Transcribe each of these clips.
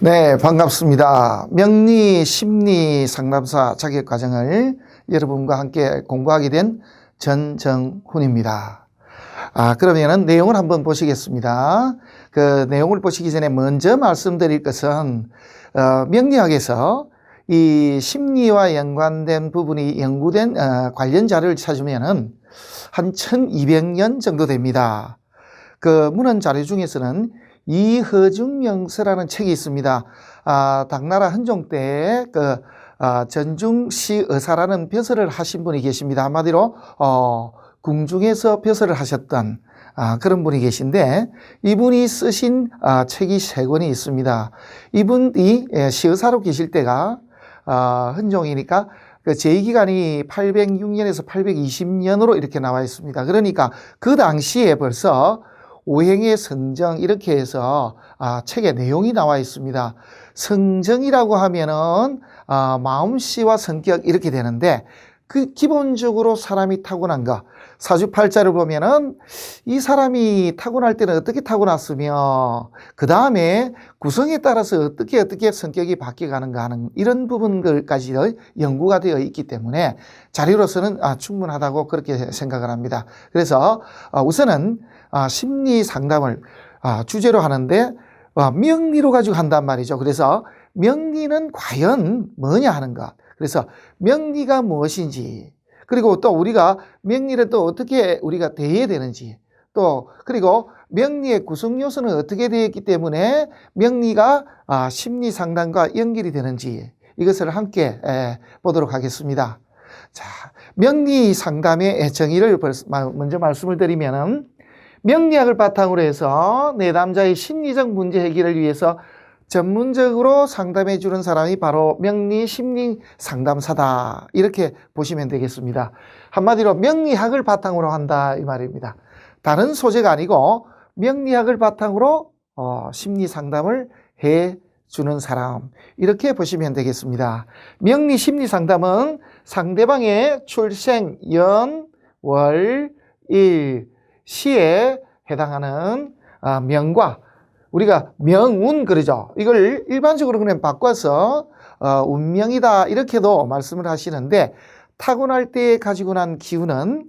네, 반갑습니다. 명리 심리 상담사 자격 과정을 여러분과 함께 공부하게 된 전정훈입니다. 그러면은 내용을 한번 보시겠습니다. 그 내용을 보시기 전에 먼저 말씀드릴 것은 명리학에서 이 심리와 연관된 부분이 연구된 관련 자료를 찾으면은 한 1200년 정도 됩니다. 그 문헌 자료 중에서는 이허중 명서라는 책이 있습니다. 당나라 헌종 때 전중시 의사라는 벼슬을 하신 분이 계십니다. 한마디로 궁중에서 벼슬을 하셨던 그런 분이 계신데, 이분이 쓰신 책이 3권이 있습니다. 이분이 시의사로 계실 때가 헌종이니까 그 제위기간이 806년에서 820년으로 이렇게 나와 있습니다. 그러니까 그 당시에 벌써 오행의 성정 이렇게 해서 책에 내용이 나와 있습니다. 성정이라고 하면은 마음씨와 성격 이렇게 되는데, 그 기본적으로 사람이 타고난 거, 사주팔자를 보면은 이 사람이 타고날 때는 어떻게 타고났으며 그 다음에 구성에 따라서 어떻게 성격이 바뀌어가는가 하는 이런 부분들까지 연구가 되어 있기 때문에 자료로서는 충분하다고 그렇게 생각을 합니다. 그래서 우선은 심리 상담을 주제로 하는데 명리로 가지고 한단 말이죠. 그래서 명리는 과연 뭐냐 하는 것, 그래서 명리가 무엇인지, 그리고 또 우리가 명리를 또 어떻게 우리가 대해야 되는지, 또 그리고 명리의 구성 요소는 어떻게 되어 있기 때문에 명리가 심리 상담과 연결이 되는지, 이것을 함께 보도록 하겠습니다. 자, 명리 상담의 정의를 먼저 말씀을 드리면은, 명리학을 바탕으로 해서 내담자의 심리적 문제 해결을 위해서 전문적으로 상담해 주는 사람이 바로 명리 심리 상담사다, 이렇게 보시면 되겠습니다. 한마디로 명리학을 바탕으로 한다 이 말입니다. 다른 소재가 아니고 명리학을 바탕으로 심리 상담을 해 주는 사람, 이렇게 보시면 되겠습니다. 명리 심리 상담은 상대방의 출생 연, 월, 일, 시에 해당하는 명과, 우리가 명운 그러죠. 이걸 일반적으로 그냥 바꿔서 운명이다 이렇게도 말씀을 하시는데, 타고날 때 가지고 난 기운은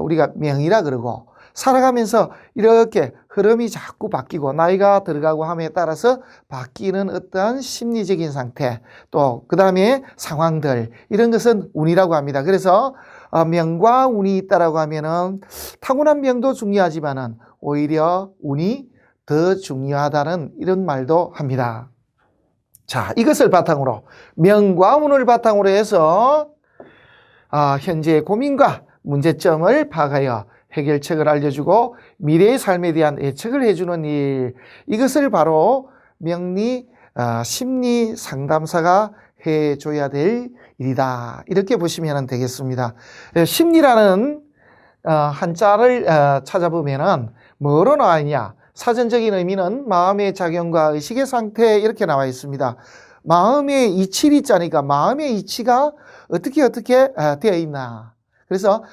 우리가 명이라 그러고, 살아가면서 이렇게 흐름이 자꾸 바뀌고 나이가 들어가고 함에 따라서 바뀌는 어떠한 심리적인 상태, 또 그 다음에 상황들, 이런 것은 운이라고 합니다. 그래서 명과 운이 있다라고 하면은 타고난 명도 중요하지만은 오히려 운이 더 중요하다는 이런 말도 합니다. 자, 이것을 바탕으로, 명과 운을 바탕으로 해서 현재의 고민과 문제점을 파악하여 해결책을 알려주고 미래의 삶에 대한 예측을 해주는 일, 이것을 바로 명리 심리 상담사가 해줘야 될 일이다, 이렇게 보시면 되겠습니다. 심리라는 한자를 찾아보면은 뭐로 나와 있냐, 사전적인 의미는 마음의 작용과 의식의 상태, 이렇게 나와 있습니다. 마음의 이치리자니까 마음의 이치가 어떻게 되어 있나. 그래서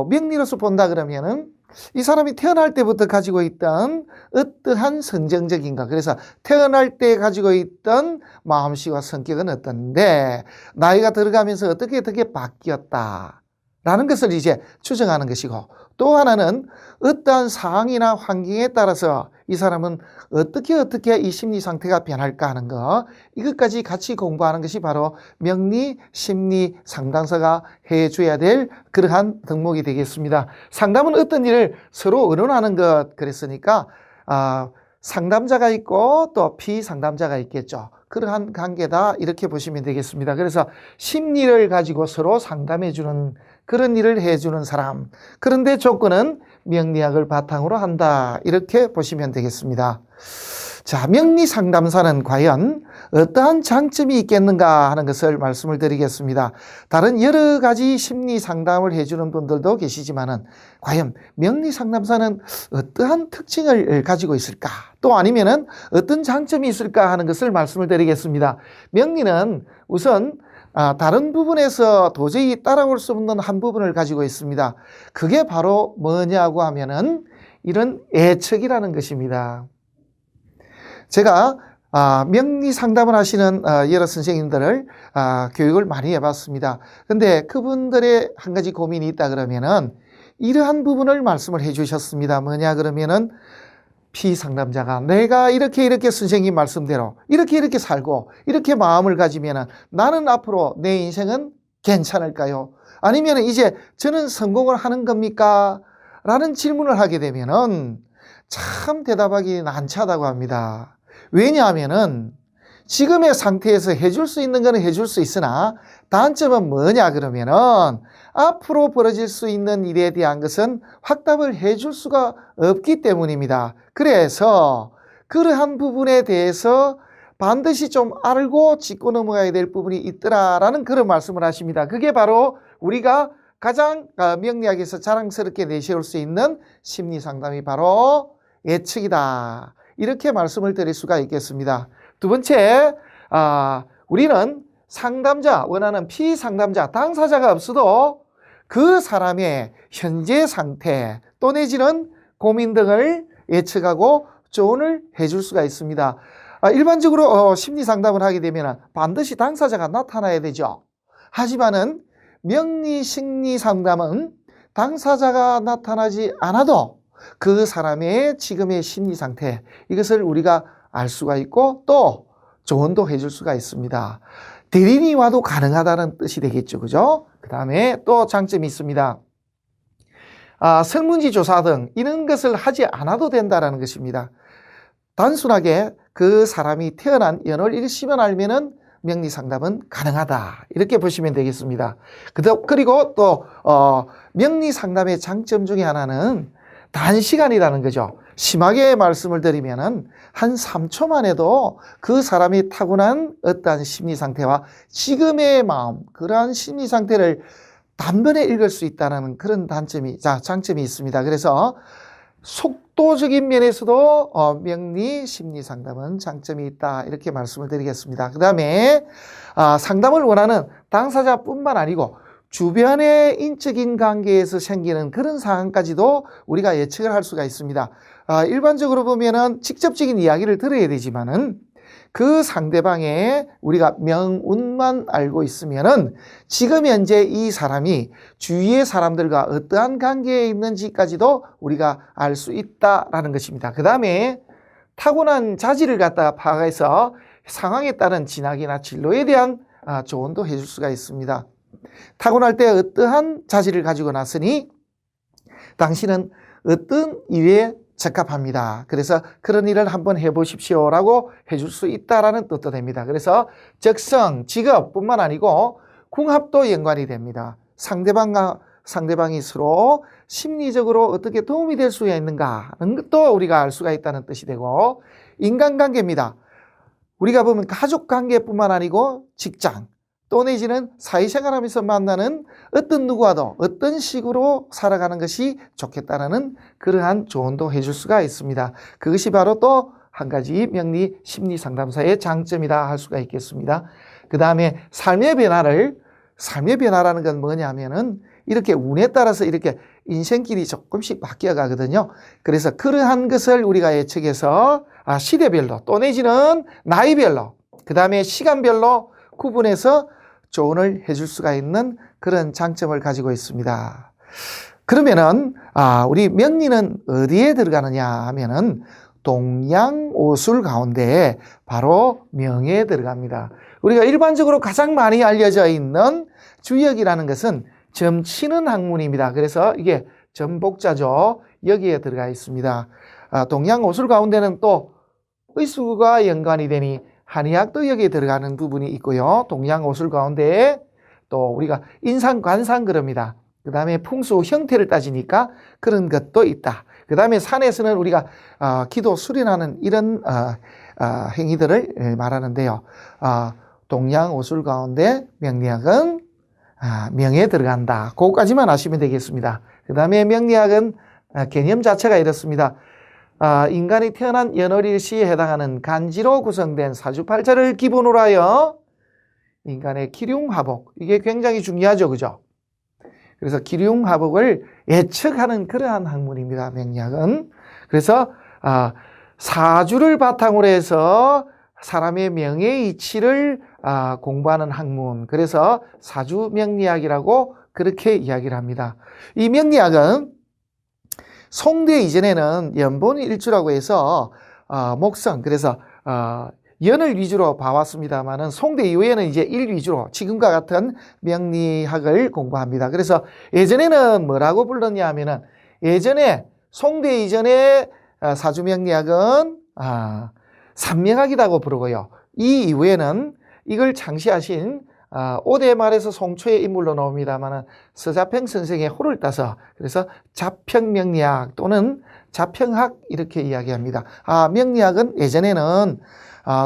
명리로서 본다 그러면은 이 사람이 태어날 때부터 가지고 있던 어떠한 성정적인가, 그래서 태어날 때 가지고 있던 마음씨와 성격은 어떤데 나이가 들어가면서 어떻게 바뀌었다라는 것을 이제 추정하는 것이고, 또 하나는 어떠한 상황이나 환경에 따라서 이 사람은 어떻게 이 심리 상태가 변할까 하는 것, 이것까지 같이 공부하는 것이 바로 명리 심리 상담사가 해줘야 될 그러한 덕목이 되겠습니다. 상담은 어떤 일을 서로 의논하는 것, 그랬으니까 상담자가 있고 또 피상담자가 있겠죠. 그러한 관계다, 이렇게 보시면 되겠습니다. 그래서 심리를 가지고 서로 상담해주는 그런 일을 해주는 사람, 그런데 조건은 명리학을 바탕으로 한다, 이렇게 보시면 되겠습니다. 자, 명리 상담사는 과연 어떠한 장점이 있겠는가 하는 것을 말씀을 드리겠습니다. 다른 여러 가지 심리 상담을 해주는 분들도 계시지만은 과연 명리 상담사는 어떠한 특징을 가지고 있을까, 또 아니면은 어떤 장점이 있을까 하는 것을 말씀을 드리겠습니다. 명리는 우선 다른 부분에서 도저히 따라올 수 없는 한 부분을 가지고 있습니다. 그게 바로 뭐냐고 하면은 이런 예측이라는 것입니다. 제가 명리 상담을 하시는 여러 선생님들을 교육을 많이 해봤습니다. 근데 그분들의 한 가지 고민이 있다 그러면은 이러한 부분을 말씀을 해주셨습니다. 뭐냐 그러면은 피상담자가 내가 이렇게 선생님 말씀대로 이렇게 살고 이렇게 마음을 가지면은 나는 앞으로 내 인생은 괜찮을까요? 아니면 이제 저는 성공을 하는 겁니까? 라는 질문을 하게 되면은 참 대답하기 난처하다고 합니다. 왜냐하면은 지금의 상태에서 해줄 수 있는 거는 해줄 수 있으나 단점은 뭐냐 그러면은 앞으로 벌어질 수 있는 일에 대한 것은 확답을 해줄 수가 없기 때문입니다. 그래서 그러한 부분에 대해서 반드시 좀 알고 짚고 넘어가야 될 부분이 있더라라는 그런 말씀을 하십니다. 그게 바로 우리가 가장 명리학에서 자랑스럽게 내세울 수 있는 심리상담이 바로 예측이다. 이렇게 말씀을 드릴 수가 있겠습니다. 두 번째, 우리는 상담자, 원하는 피상담자, 당사자가 없어도 그 사람의 현재 상태 또 내지는 고민 등을 예측하고 조언을 해줄 수가 있습니다. 일반적으로 심리상담을 하게 되면 반드시 당사자가 나타나야 되죠. 하지만은 명리 심리 상담은 당사자가 나타나지 않아도 그 사람의 지금의 심리 상태 이것을 우리가 알 수가 있고 또 조언도 해줄 수가 있습니다. 대리인이 와도 가능하다는 뜻이 되겠죠. 그죠? 그 다음에 또 장점이 있습니다. 설문지 조사 등 이런 것을 하지 않아도 된다는 것입니다. 단순하게 그 사람이 태어난 연월 일시만 알면은 명리 상담은 가능하다. 이렇게 보시면 되겠습니다. 그리고 또 명리 상담의 장점 중에 하나는 단시간이라는 거죠. 심하게 말씀을 드리면은 한 3초만 해도 그 사람이 타고난 어떠한 심리 상태와 지금의 마음, 그러한 심리 상태를 단번에 읽을 수 있다는 그런 장점이 있습니다. 그래서 속도적인 면에서도 명리 심리 상담은 장점이 있다. 이렇게 말씀을 드리겠습니다. 그 다음에 상담을 원하는 당사자뿐만 아니고 주변의 인적인 관계에서 생기는 그런 상황까지도 우리가 예측을 할 수가 있습니다. 일반적으로 보면은 직접적인 이야기를 들어야 되지만은 그 상대방의 우리가 명운만 알고 있으면은 지금 현재 이 사람이 주위의 사람들과 어떠한 관계에 있는지까지도 우리가 알 수 있다라는 것입니다. 그 다음에 타고난 자질을 갖다가 파악해서 상황에 따른 진학이나 진로에 대한 조언도 해줄 수가 있습니다. 타고날 때 어떠한 자질을 가지고 났으니 당신은 어떤 일에 적합합니다. 그래서 그런 일을 한번 해보십시오라고 해줄 수 있다라는 뜻도 됩니다. 그래서 적성, 직업뿐만 아니고 궁합도 연관이 됩니다. 상대방이 서로 심리적으로 어떻게 도움이 될 수 있는가 하는 것도 우리가 알 수가 있다는 뜻이 되고 인간관계입니다. 우리가 보면 가족관계뿐만 아니고 직장 또 내지는 사회생활하면서 만나는 어떤 누구와도 어떤 식으로 살아가는 것이 좋겠다는 그러한 조언도 해줄 수가 있습니다. 그것이 바로 또 한 가지 명리 심리 상담사의 장점이다 할 수가 있겠습니다. 그 다음에 삶의 변화라는 건 뭐냐면은 이렇게 운에 따라서 이렇게 인생길이 조금씩 바뀌어 가거든요. 그래서 그러한 것을 우리가 예측해서 시대별로 또 내지는 나이별로 그 다음에 시간별로 구분해서 조언을 해줄 수가 있는 그런 장점을 가지고 있습니다. 그러면은 우리 명리는 어디에 들어가느냐 하면은 동양오술 가운데 바로 명에 들어갑니다. 우리가 일반적으로 가장 많이 알려져 있는 주역이라는 것은 점치는 학문입니다. 그래서 이게 점복자죠. 여기에 들어가 있습니다. 동양오술 가운데는 또 의술과 연관이 되니 한의학도 여기에 들어가는 부분이 있고요. 동양오술 가운데 또 우리가 인상관상 그럽니다. 그 다음에 풍수 형태를 따지니까 그런 것도 있다. 그 다음에 산에서는 우리가 기도 수련하는 이런 행위들을 말하는데요. 동양오술 가운데 명리학은 명에 들어간다. 그거까지만 아시면 되겠습니다. 그 다음에 명리학은 개념 자체가 이렇습니다. 인간이 태어난 연월일시에 해당하는 간지로 구성된 사주팔자를 기본으로 하여 인간의 기륭화복, 이게 굉장히 중요하죠. 그죠? 그래서 기륭화복을 예측하는 그러한 학문입니다. 명리학은. 그래서 사주를 바탕으로 해서 사람의 명예의 이치를 공부하는 학문. 그래서 사주명리학이라고 그렇게 이야기를 합니다. 이 명리학은 송대 이전에는 연본일주라고 해서 목성, 그래서 연을 위주로 봐왔습니다만은 송대 이후에는 이제 일 위주로 지금과 같은 명리학을 공부합니다. 그래서 예전에는 뭐라고 불렀냐 하면은 예전에 송대 이전에 사주명리학은 산명학이라고 부르고요. 이 이후에는 이걸 창시하신 오대 말에서 송초의 인물로 나옵니다만은 서자평 선생의 호를 따서 그래서 자평명리학 또는 자평학 이렇게 이야기합니다. 명리학은 예전에는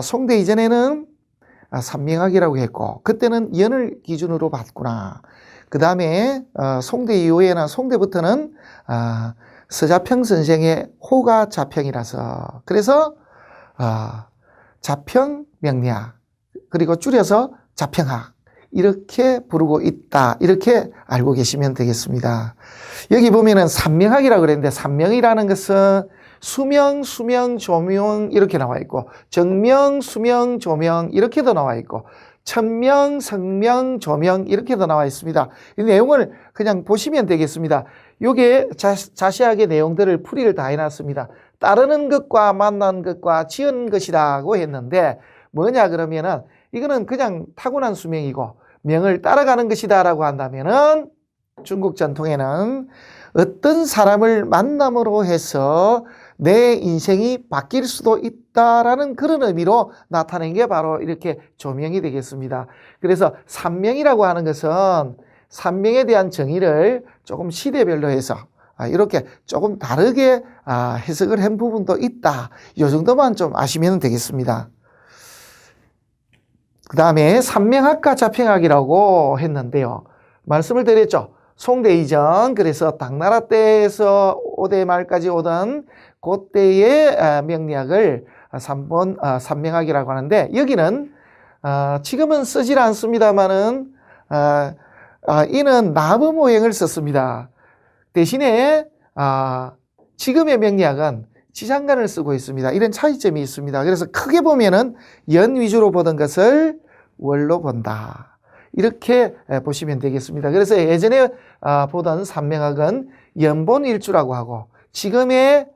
송대 이전에는 산명학이라고 했고 그때는 연을 기준으로 봤구나. 그 다음에 송대 이후에는 송대부터는 서자평 선생의 호가 자평이라서 그래서 자평명리학 그리고 줄여서 자평학 이렇게 부르고 있다. 이렇게 알고 계시면 되겠습니다. 여기 보면은 산명학이라고 그랬는데 산명이라는 것은 수명, 조명 이렇게 나와 있고 정명, 수명, 조명 이렇게도 나와 있고 천명, 성명, 조명 이렇게도 나와 있습니다. 이 내용을 그냥 보시면 되겠습니다. 요게 자세하게 내용들을 풀이를 다 해놨습니다. 따르는 것과 만난 것과 지은 것이라고 했는데 뭐냐 그러면은 이거는 그냥 타고난 수명이고 명을 따라가는 것이다 라고 한다면은 중국 전통에는 어떤 사람을 만남으로 해서 내 인생이 바뀔 수도 있다라는 그런 의미로 나타낸 게 바로 이렇게 조명이 되겠습니다. 그래서 산명이라고 하는 것은 산명에 대한 정의를 조금 시대별로 해서 이렇게 조금 다르게 해석을 한 부분도 있다. 이 정도만 좀 아시면 되겠습니다. 그 다음에 산명학과 자평학이라고 했는데요. 말씀을 드렸죠. 송대 이전, 그래서 당나라 때에서 오대 말까지 오던 그때의 명리학을 산명학이라고 하는데 여기는 지금은 쓰질 않습니다만은 이는 나무모행을 썼습니다. 대신에 지금의 명리학은 지장간을 쓰고 있습니다. 이런 차이점이 있습니다. 그래서 크게 보면은 연 위주로 보던 것을 월로 본다. 이렇게 보시면 되겠습니다. 그래서 예전에 보던 산명학은 연본일주라고 하고 지금의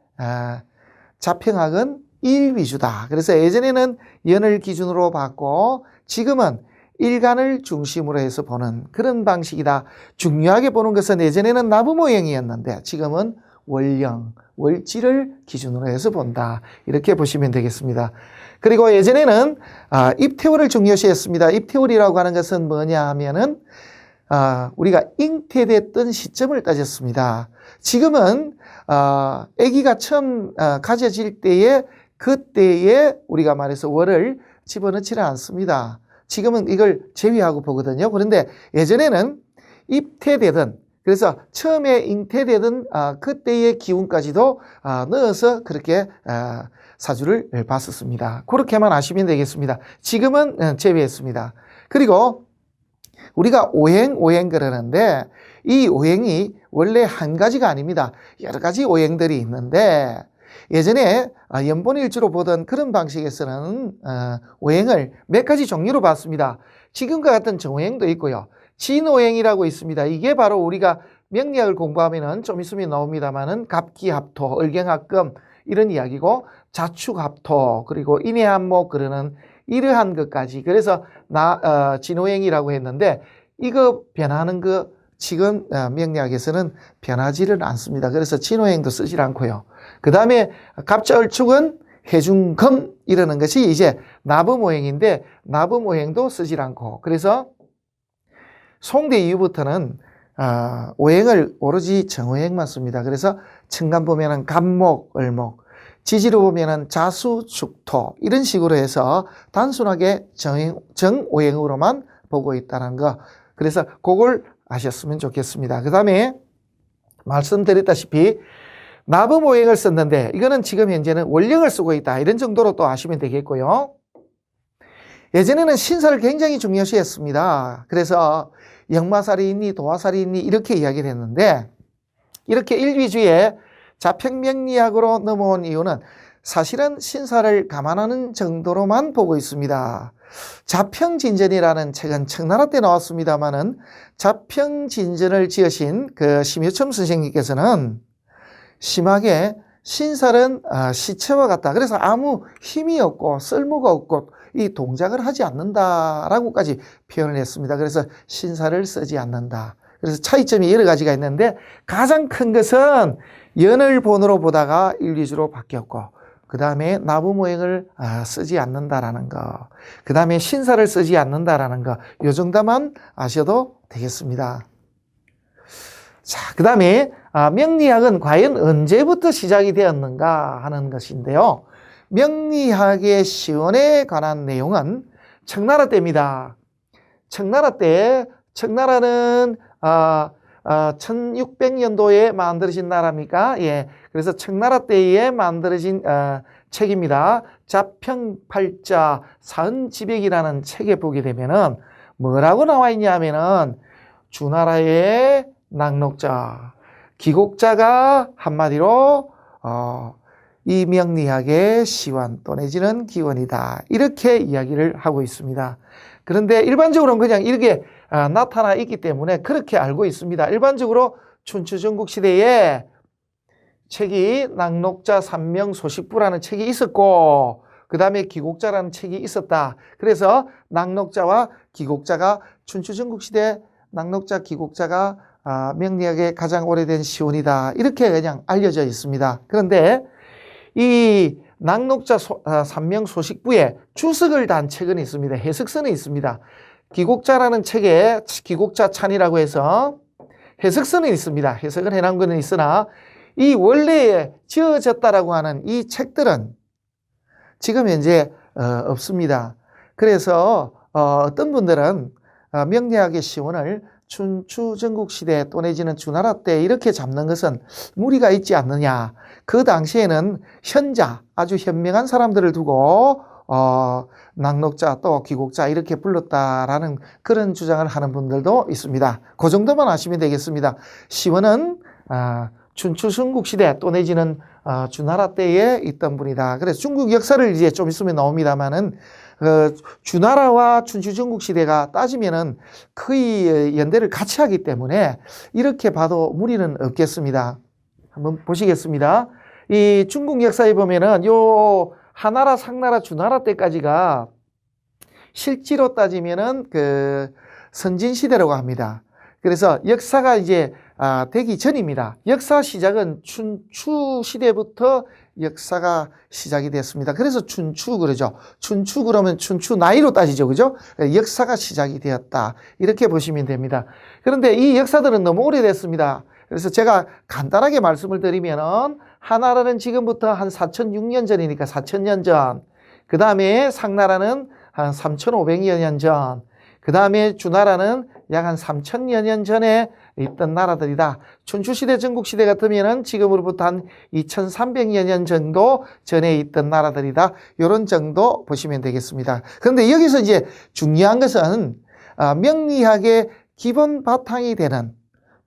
자평학은 일 위주다. 그래서 예전에는 연을 기준으로 봤고 지금은 일간을 중심으로 해서 보는 그런 방식이다. 중요하게 보는 것은 예전에는 나부모형이었는데 지금은 월령, 월지를 기준으로 해서 본다. 이렇게 보시면 되겠습니다. 그리고 예전에는 입태월을 중요시했습니다. 입태월이라고 하는 것은 뭐냐 하면은 우리가 잉태됐던 시점을 따졌습니다. 지금은 아기가 처음 가져질 때에 그때에 우리가 말해서 월을 집어넣지는 않습니다. 지금은 이걸 제외하고 보거든요. 그런데 예전에는 입태되던 그래서 처음에 잉태되던 그때의 기운까지도 넣어서 그렇게 사주를 봤었습니다. 그렇게만 아시면 되겠습니다. 지금은 제외했습니다. 그리고 우리가 오행 그러는데 이 오행이 원래 한 가지가 아닙니다. 여러 가지 오행들이 있는데 예전에 연본일주로 보던 그런 방식에서는 오행을 몇 가지 종류로 봤습니다. 지금과 같은 정오행도 있고요. 진오행이라고 있습니다. 이게 바로 우리가 명리학을 공부하면은 좀 있으면 나옵니다만은 갑기합토, 을경합금 이런 이야기고 자축합토 그리고 인해한목 그러는 이러한 것까지 그래서 진오행이라고 했는데 이거 변하는 거 지금 명리학에서는 변하지를 않습니다. 그래서 진오행도 쓰질 않고요. 그 다음에 갑자을축은 해중금 이러는 것이 이제 나부모행인데 나부모행도 쓰질 않고 그래서 송대 이후부터는 오행을 오로지 정오행만 씁니다. 그래서 천간 보면은 갑목, 을목, 지지로 보면은 자수, 축토 이런 식으로 해서 단순하게 정오행으로만 보고 있다는 거. 그래서 그걸 아셨으면 좋겠습니다. 그 다음에 말씀드렸다시피 나부모행을 썼는데 이거는 지금 현재는 원령을 쓰고 있다. 이런 정도로 또 아시면 되겠고요. 예전에는 신사를 굉장히 중요시했습니다. 그래서 역마살이 있니 도화살이 있니 이렇게 이야기를 했는데 이렇게 일위주의 자평명리학으로 넘어온 이유는 사실은 신사를 감안하는 정도로만 보고 있습니다. 자평진전이라는 책은 청나라 때 나왔습니다마는 자평진전을 지으신 그 심유첨 선생님께서는 심하게 신살은 시체와 같다. 그래서 아무 힘이 없고 쓸모가 없고 이 동작을 하지 않는다라고까지 표현을 했습니다. 그래서 신살을 쓰지 않는다. 그래서 차이점이 여러 가지가 있는데 가장 큰 것은 연을 본으로 보다가 일리주로 바뀌었고 그 다음에 나부 모행을 쓰지 않는다라는 거, 그 다음에 신사를 쓰지 않는다라는 거, 요 정도만 아셔도 되겠습니다. 자, 그 다음에 명리학은 과연 언제부터 시작이 되었는가 하는 것인데요. 명리학의 시원에 관한 내용은 청나라 때입니다. 청나라 때, 청나라는 1600년도에 만들어진 나라입니까? 예. 그래서 청나라 때에 만들어진 책입니다. 자평팔자 사은지백이라는 책에 보게 되면은 뭐라고 나와 있냐면은 주나라의 낙록자, 기곡자가 한마디로 이 명리학의 시원 또 내지는 기원이다. 이렇게 이야기를 하고 있습니다. 그런데 일반적으로는 그냥 이렇게 나타나 있기 때문에 그렇게 알고 있습니다. 일반적으로 춘추전국 시대에 책이 낙록자 삼명소식부라는 책이 있었고 그 다음에 기곡자라는 책이 있었다. 그래서 낙록자와 기곡자가 춘추전국 시대 낙록자, 기곡자가 명리학의 가장 오래된 시원이다. 이렇게 그냥 알려져 있습니다. 그런데 이 낙록자 삼명소식부에 주석을 단 책은 있습니다. 해석서는 있습니다. 기곡자라는 책에 기곡자 찬이라고 해서 해석서는 있습니다. 해석을 해놓은 것은 있으나 이 원래에 지어졌다라고 하는 이 책들은 지금 현재 없습니다. 그래서 어떤 분들은 명리학의 시원을 춘추전국시대 또 내지는 주나라 때 이렇게 잡는 것은 무리가 있지 않느냐. 그 당시에는 현자, 아주 현명한 사람들을 두고 낙록자 또 기곡자 이렇게 불렀다라는 그런 주장을 하는 분들도 있습니다. 그 정도만 아시면 되겠습니다. 시원은 춘추전국시대 또 내지는 주나라 때에 있던 분이다. 그래서 중국 역사를 이제 좀 있으면 나옵니다만은 주나라와 춘추전국 시대가 따지면은 거의 연대를 같이 하기 때문에 이렇게 봐도 무리는 없겠습니다. 한번 보시겠습니다. 이 중국 역사에 보면은 요 하나라, 상나라, 주나라 때까지가 실제로 따지면은 그 선진시대라고 합니다. 그래서 역사가 이제 되기 전입니다. 역사 시작은 춘추 시대부터 역사가 시작이 됐습니다. 그래서 춘추 그러죠. 춘추 그러면 춘추 나이로 따지죠. 그죠? 역사가 시작이 되었다. 이렇게 보시면 됩니다. 그런데 이 역사들은 너무 오래됐습니다. 그래서 제가 간단하게 말씀을 드리면은 하나라는 지금부터 한 4006년 전이니까 4000년 전. 그 다음에 상나라는 한 3500여 년 전. 그 다음에 주나라는 약 한 3000여 년 전에 있던 나라들이다. 춘추시대, 전국시대 같으면은 지금으로부터 한 2300여 년 정도 전에 있던 나라들이다. 이런 정도 보시면 되겠습니다. 그런데 여기서 이제 중요한 것은 명리학의 기본 바탕이 되는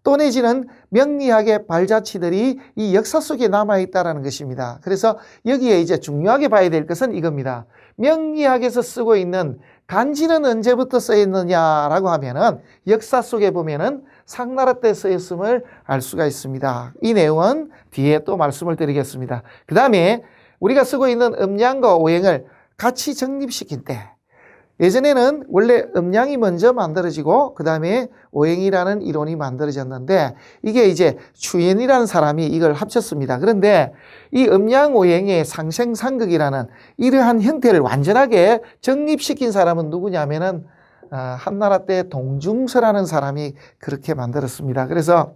또 내지는 명리학의 발자취들이 이 역사 속에 남아있다는 것입니다. 그래서 여기에 이제 중요하게 봐야 될 것은 이겁니다. 명리학에서 쓰고 있는 간지는 언제부터 쓰였느냐라고 하면은 역사 속에 보면은 상나라 때 쓰였음을 알 수가 있습니다. 이 내용은 뒤에 또 말씀을 드리겠습니다. 그 다음에 우리가 쓰고 있는 음양과 오행을 같이 정립시킨 때 예전에는 원래 음양이 먼저 만들어지고 그 다음에 오행이라는 이론이 만들어졌는데 이게 이제 추연이라는 사람이 이걸 합쳤습니다. 그런데 이 음양 오행의 상생상극이라는 이러한 형태를 완전하게 정립시킨 사람은 누구냐면은 한나라 때 동중서라는 사람이 그렇게 만들었습니다. 그래서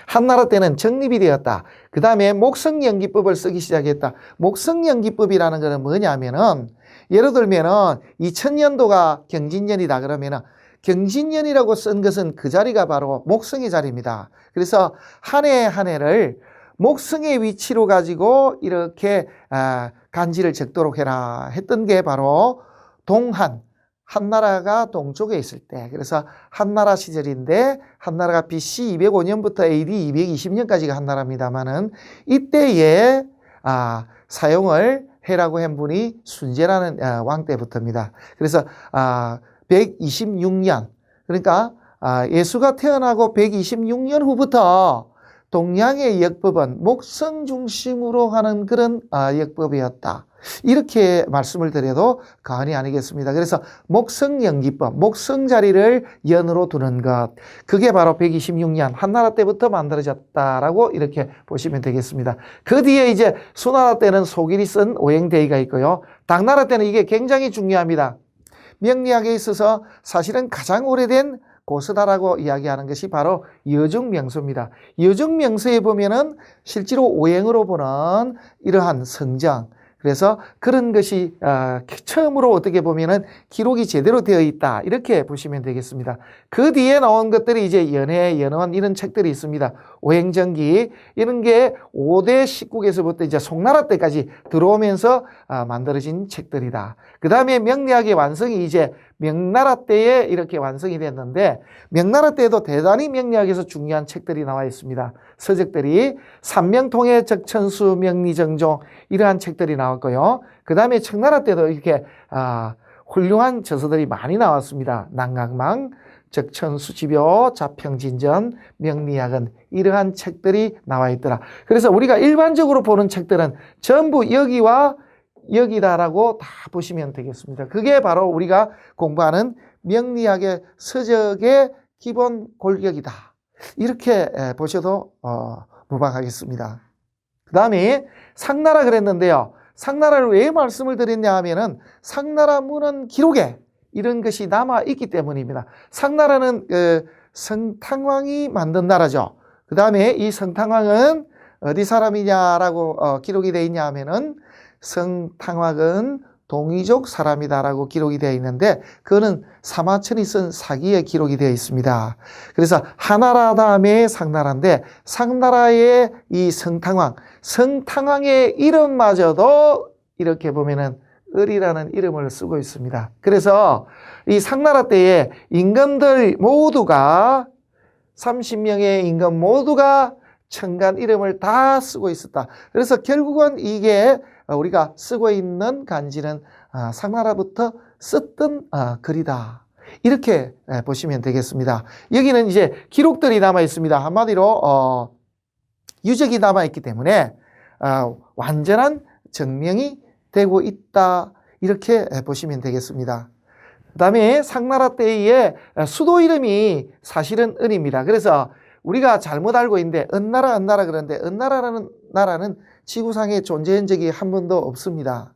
한나라 때는 정립이 되었다. 그 다음에 목성연기법을 쓰기 시작했다. 목성연기법이라는 것은 뭐냐면은 예를 들면은 2000년도가 경진년이다 그러면은 경진년이라고 쓴 것은 그 자리가 바로 목성의 자리입니다. 그래서 한 해 한 해를 목성의 위치로 가지고 이렇게 간지를 적도록 해라 했던 게 바로 동한 한나라가 동쪽에 있을 때 그래서 한나라 시절인데 한나라가 BC 205년부터 AD 220년까지가 한나라입니다만은 이때에 사용을 해라고 한 분이 순제라는 왕 때부터입니다. 그래서 126년, 그러니까 예수가 태어나고 126년 후부터 동양의 역법은 목성 중심으로 하는 그런 역법이었다. 이렇게 말씀을 드려도 과언이 아니겠습니다. 그래서 목성연기법, 목성 자리를 연으로 두는 것, 그게 바로 126년 한나라 때부터 만들어졌다라고 이렇게 보시면 되겠습니다. 그 뒤에 이제 수나라 때는 소길이 쓴 오행대의가 있고요. 당나라 때는 이게 굉장히 중요합니다. 명리학에 있어서 사실은 가장 오래된 고서다라고 이야기하는 것이 바로 여중명서입니다. 여중명서에 보면은 실제로 오행으로 보는 이러한 성정, 그래서 그런 것이 처음으로 어떻게 보면은 기록이 제대로 되어 있다, 이렇게 보시면 되겠습니다. 그 뒤에 나온 것들이 이제 연해, 연원 이런 책들이 있습니다. 오행전기 이런 게 5대 십국에서부터 이제 송나라 때까지 들어오면서 만들어진 책들이다. 그 다음에 명리학의 완성이 이제 명나라 때에 이렇게 완성이 됐는데, 명나라 때에도 대단히 명리학에서 중요한 책들이 나와 있습니다. 서적들이 삼명통해 적천수 명리정종 이러한 책들이 나왔고요. 그 다음에 청나라 때도 이렇게 훌륭한 저서들이 많이 나왔습니다. 난강망, 적천수지묘, 자평진전, 명리학은 이러한 책들이 나와 있더라. 그래서 우리가 일반적으로 보는 책들은 전부 여기와 여기다라고 다 보시면 되겠습니다. 그게 바로 우리가 공부하는 명리학의 서적의 기본 골격이다. 이렇게 보셔도 무방하겠습니다. 그 다음에 상나라 그랬는데요. 상나라를 왜 말씀을 드렸냐 하면은 상나라 문헌 기록에 이런 것이 남아있기 때문입니다. 상나라는 성탕왕이 만든 나라죠. 그 다음에 이 성탕왕은 어디 사람이냐라고 기록이 되어 있냐 하면은 성탕왕은 동이족 사람이다라고 기록이 되어 있는데, 그거는 사마천이 쓴 사기에 기록이 되어 있습니다. 그래서 하나라 다음에 상나라인데, 상나라의 이 성탕왕, 성탕왕의 이름마저도 이렇게 보면은 을이라는 이름을 쓰고 있습니다. 그래서 이 상나라 때에 임금들 모두가 30명의 임금 모두가 천간 이름을 다 쓰고 있었다. 그래서 결국은 이게 우리가 쓰고 있는 간지는 상나라부터 썼던 글이다. 이렇게 보시면 되겠습니다. 여기는 이제 기록들이 남아 있습니다. 한마디로 유적이 남아 있기 때문에 완전한 증명이 되고 있다. 이렇게 보시면 되겠습니다. 그 다음에 상나라 때의 수도 이름이 사실은 은입니다. 그래서 우리가 잘못 알고 있는데 은나라 그러는데 은나라라는 나라는 지구상에 존재한 적이 한 번도 없습니다.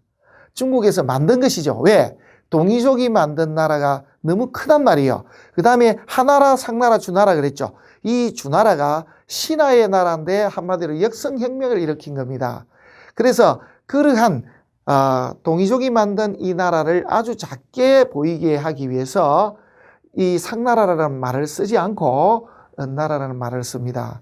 중국에서 만든 것이죠. 왜? 동이족이 만든 나라가 너무 크단 말이에요. 그 다음에 하나라, 상나라, 주나라 그랬죠. 이 주나라가 신하의 나라인데 한마디로 역성혁명을 일으킨 겁니다. 그래서 그러한 동이족이 만든 이 나라를 아주 작게 보이게 하기 위해서 이 상나라라는 말을 쓰지 않고 은나라라는 말을 씁니다.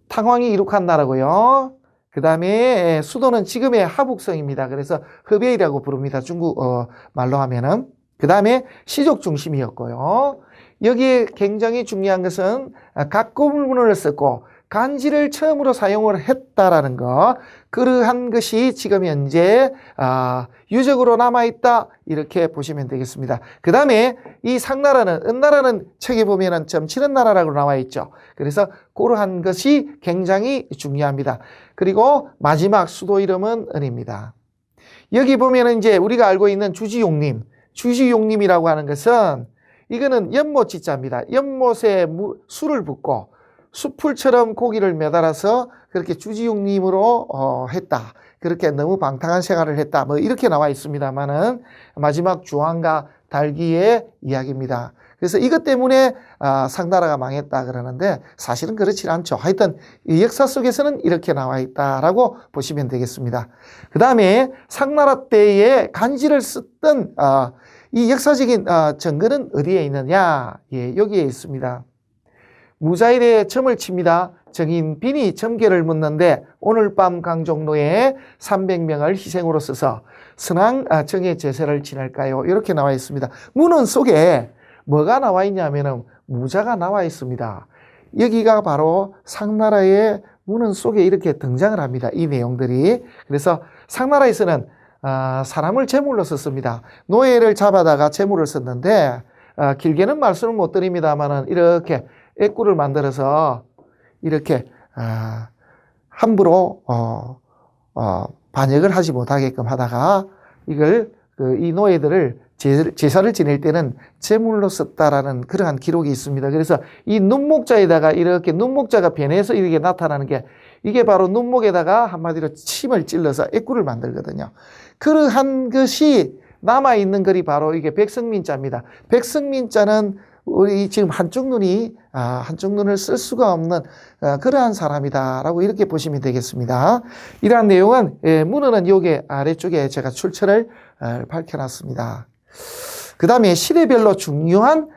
탕왕이 이룩한 나라고요. 그 다음에 수도는 지금의 하북성입니다. 그래서 허베이라고 부릅니다. 중국 말로 하면은. 그 다음에 시족 중심이었고요. 여기에 굉장히 중요한 것은 각고문을 썼고 간지를 처음으로 사용을 했다라는 것, 그러한 것이 지금 현재 유적으로 남아있다, 이렇게 보시면 되겠습니다. 그 다음에 이 상나라는, 은나라는 책에 보면은 점치는 나라라고 나와 있죠. 그래서 그러한 것이 굉장히 중요합니다. 그리고 마지막 수도 이름은 은입니다. 여기 보면은 이제 우리가 알고 있는 주지용림, 주지용림이라고 하는 것은 이거는 연못지자입니다. 연못에 술을 붓고 수풀처럼 고기를 매달아서 그렇게 주지용림으로 했다. 그렇게 너무 방탕한 생활을 했다. 뭐 이렇게 나와 있습니다만은 마지막 주황과 달기의 이야기입니다. 그래서 이것 때문에 상나라가 망했다 그러는데 사실은 그렇지 않죠. 하여튼 이 역사 속에서는 이렇게 나와 있다라고 보시면 되겠습니다. 그 다음에 상나라 때에 간지를 썼던 이 역사적인 증거는 어디에 있느냐? 예, 여기에 있습니다. 무자에 대해 점을 칩니다. 정인빈이 점괘를 묻는데 오늘 밤 강종로에 300명을 희생으로 써서 선왕 정의 제세를 지낼까요? 이렇게 나와 있습니다. 문헌 속에 뭐가 나와 있냐면은 무자가 나와 있습니다. 여기가 바로 상나라의 문헌 속에 이렇게 등장을 합니다. 이 내용들이. 그래서 상나라에서는 사람을 제물로 썼습니다. 노예를 잡아다가 제물을 썼는데 길게는 말씀을 못 드립니다만은 이렇게 애꾸를 만들어서 이렇게 함부로 반역을 하지 못하게끔 하다가 이걸 이 노예들을 제사를 지낼 때는 제물로 썼다라는 그러한 기록이 있습니다. 그래서 이 눈목자에다가 이렇게 눈목자가 변해서 이렇게 나타나는 게 이게 바로 눈목에다가 한마디로 침을 찔러서 애꾸를 만들거든요. 그러한 것이 남아있는 글이 바로 이게 백성민자입니다. 백성민자는 우리 지금 한쪽 눈을 쓸 수가 없는 그러한 사람이다라고 이렇게 보시면 되겠습니다. 이러한 내용은 문헌은 여기 아래쪽에 제가 출처를 밝혀놨습니다. 그 다음에 시대별로 중요한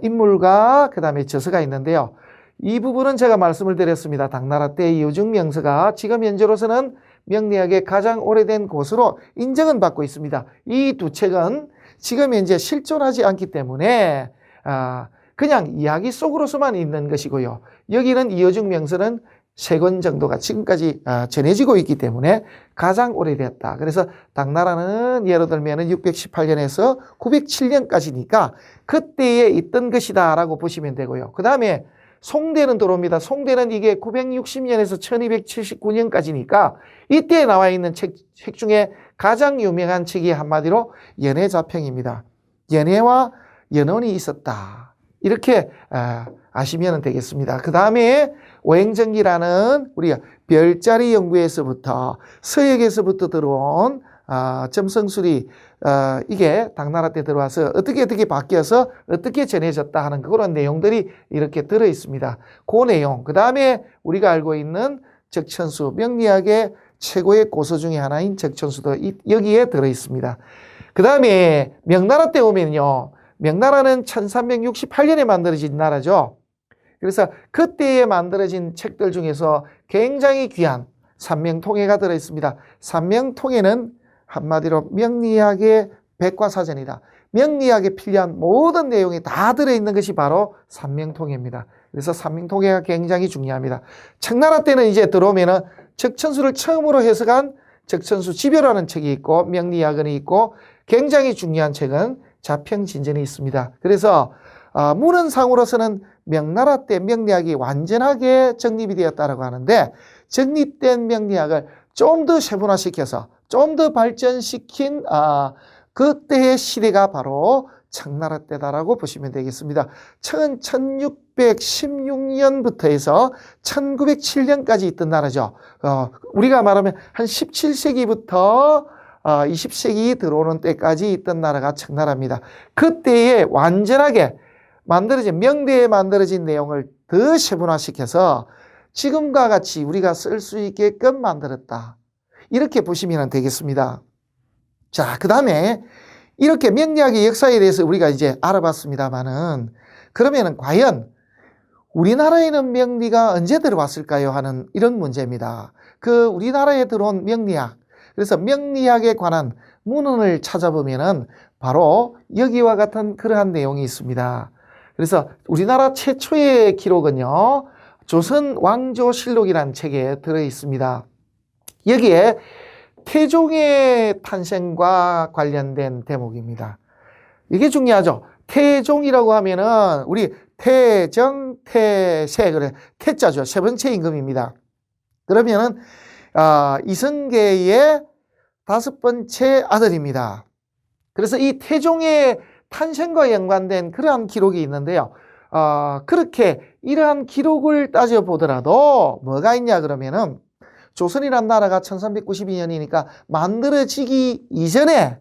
인물과 그 다음에 저서가 있는데요. 이 부분은 제가 말씀을 드렸습니다. 당나라 때 여중명서가 지금 현재로서는 명리학의 가장 오래된 곳으로 인정은 받고 있습니다. 이 두 책은 지금 현재 실존하지 않기 때문에 그냥 이야기 속으로서만 있는 것이고요. 여기는 이여중명서는 3권 정도가 지금까지 전해지고 있기 때문에 가장 오래됐다. 그래서 당나라는 예를 들면 618년에서 907년까지니까 그때에 있던 것이다 라고 보시면 되고요. 그 다음에 송대는 들어옵니다. 송대는 이게 960년에서 1279년까지니까 이때에 나와 있는 책 중에 가장 유명한 책이 한마디로 연해자평입니다. 연해와 연원이 있었다. 이렇게 아시면 되겠습니다. 그 다음에 오행전기라는 우리가 별자리 연구에서부터 서역에서부터 들어온 점성술이 이게 당나라 때 들어와서 어떻게 바뀌어서 어떻게 전해졌다 하는 그런 내용들이 이렇게 들어 있습니다. 그 내용. 그 다음에 우리가 알고 있는 적천수, 명리학의 최고의 고서 중에 하나인 적천수도 여기에 들어 있습니다. 그 다음에 명나라 때 오면요. 명나라는 1368년에 만들어진 나라죠. 그래서 그때에 만들어진 책들 중에서 굉장히 귀한 삼명통해가 들어있습니다. 삼명통해는 한마디로 명리학의 백과사전이다. 명리학에 필요한 모든 내용이 다 들어있는 것이 바로 삼명통해입니다. 그래서 삼명통해가 굉장히 중요합니다. 청나라 때는 이제 들어오면은 적천수를 처음으로 해석한 적천수 지별하는 책이 있고 명리학원이 있고 굉장히 중요한 책은 자평진전이 있습니다. 그래서 문헌상으로서는 명나라 때 명리학이 완전하게 정립이 되었다고 하는데 정립된 명리학을 좀 더 세분화시켜서 좀 더 발전시킨 그때의 시대가 바로 청나라 때다라고 보시면 되겠습니다. 1616년부터 해서 1907년까지 있던 나라죠. 우리가 말하면 한 17세기부터 20세기 들어오는 때까지 있던 나라가 청나라입니다. 그때에 완전하게 만들어진 명대에 만들어진 내용을 더 세분화시켜서 지금과 같이 우리가 쓸 수 있게끔 만들었다. 이렇게 보시면 되겠습니다. 자, 그 다음에 이렇게 명리학의 역사에 대해서 우리가 이제 알아봤습니다만은 그러면은 과연 우리나라에는 명리가 언제 들어왔을까요? 하는 이런 문제입니다. 그 우리나라에 들어온 명리학, 그래서 명리학에 관한 문헌을 찾아보면은 바로 여기와 같은 그러한 내용이 있습니다. 그래서 우리나라 최초의 기록은요, 조선 왕조실록이라는 책에 들어 있습니다. 여기에 태종의 탄생과 관련된 대목입니다. 이게 중요하죠. 태종이라고 하면은 우리 태정, 태세, 그래 태자죠. 세 번째 임금입니다. 그러면은 이성계의 5번째 아들입니다. 그래서 이 태종의 탄생과 연관된 그러한 기록이 있는데요. 그렇게 이러한 기록을 따져보더라도 뭐가 있냐 그러면은 조선이란 나라가 1392년이니까 만들어지기 이전에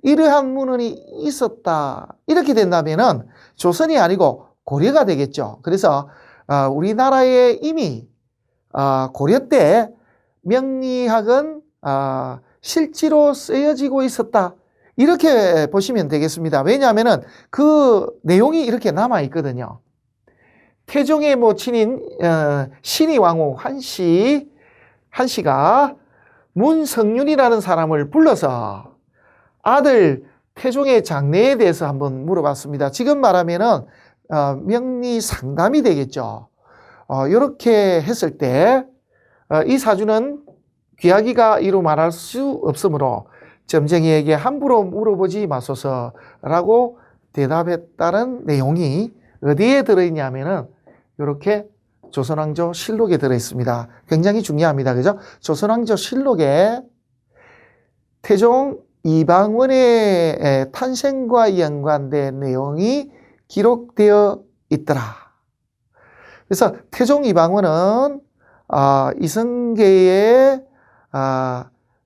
이러한 문헌이 있었다. 이렇게 된다면은 조선이 아니고 고려가 되겠죠. 그래서 우리나라에 이미 고려 때 명리학은 실제로 쓰여지고 있었다. 이렇게 보시면 되겠습니다. 왜냐하면은 그 내용이 이렇게 남아 있거든요. 태종의 모친인 신의 왕후 한씨가 문성윤이라는 사람을 불러서 아들 태종의 장래에 대해서 한번 물어봤습니다. 지금 말하면은 명리 상담이 되겠죠. 이렇게 했을 때 이 사주는 귀하기가 이루 말할 수 없으므로 점쟁이에게 함부로 물어보지 마소서라고 대답했다는 내용이 어디에 들어있냐면은 이렇게 조선왕조 실록에 들어있습니다. 굉장히 중요합니다. 그죠? 조선왕조 실록에 태종 이방원의 탄생과 연관된 내용이 기록되어 있더라. 그래서 태종 이방원은 이성계의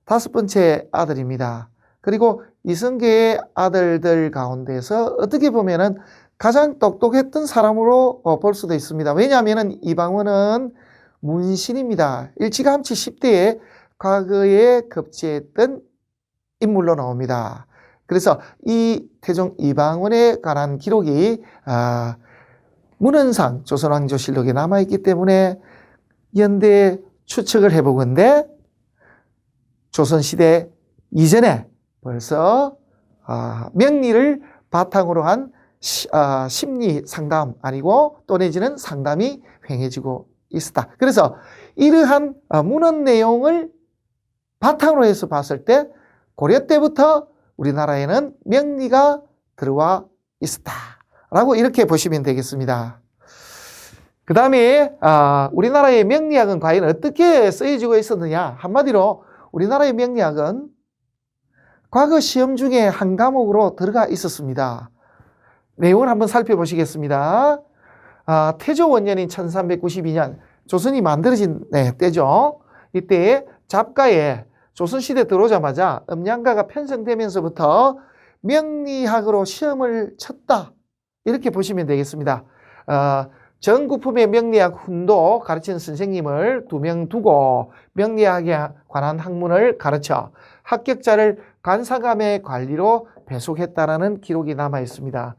5번째 아들입니다. 그리고 이성계의 아들들 가운데서 어떻게 보면은 가장 똑똑했던 사람으로 볼 수도 있습니다. 왜냐하면 이방원은 문신입니다. 일찌감치 10대에 과거에 급제했던 인물로 나옵니다. 그래서 이 태종 이방원에 관한 기록이 문헌상 조선왕조실록에 남아있기 때문에 연대에 추측을 해보건대 조선시대 이전에 벌써 명리를 바탕으로 한 심리 상담 아니고 또 내지는 상담이 행해지고 있었다. 그래서 이러한 문헌 내용을 바탕으로 해서 봤을 때 고려 때부터 우리나라에는 명리가 들어와 있었다 라고 이렇게 보시면 되겠습니다. 그 다음에 우리나라의 명리학은 과연 어떻게 쓰여지고 있었느냐. 한마디로 우리나라의 명리학은 과거 시험 중에 한 과목으로 들어가 있었습니다. 내용을 한번 살펴보시겠습니다. 태조 원년인 1392년 조선이 만들어진 때죠. 이때 잡가에 조선시대 들어오자마자 음양가가 편성되면서부터 명리학으로 시험을 쳤다. 이렇게 보시면 되겠습니다. 전구품의 명리학 훈도 가르치는 선생님을 2명 두고 명리학에 관한 학문을 가르쳐 합격자를 간사감의 관리로 배속했다라는 기록이 남아 있습니다.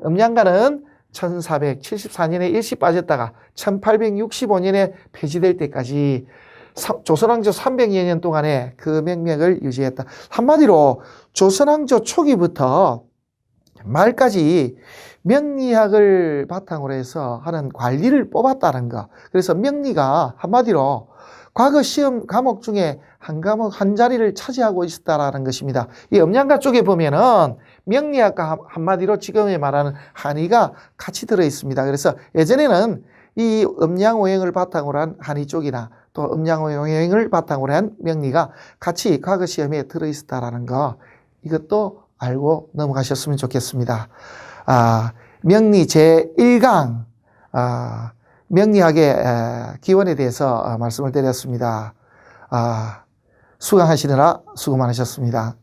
음양가는 1474년에 일시 빠졌다가 1865년에 폐지될 때까지 조선왕조 300여 년 동안에 그 명맥을 유지했다. 한마디로 조선왕조 초기부터 말까지 명리학을 바탕으로 해서 하는 관리를 뽑았다는 거. 그래서 명리가 한마디로 과거 시험 과목 중에 한 과목 한 자리를 차지하고 있었다라는 것입니다. 이 음양가 쪽에 보면은 명리학과 한마디로 지금 말하는 한의가 같이 들어 있습니다. 그래서 예전에는 이 음양오행을 바탕으로 한 한의 쪽이나 또 음양오행을 바탕으로 한 명리가 같이 과거 시험에 들어 있었다라는 거, 이것도 알고 넘어가셨으면 좋겠습니다. 명리 제1강 명리학의 기원에 대해서 말씀을 드렸습니다. 수강하시느라 수고 많으셨습니다.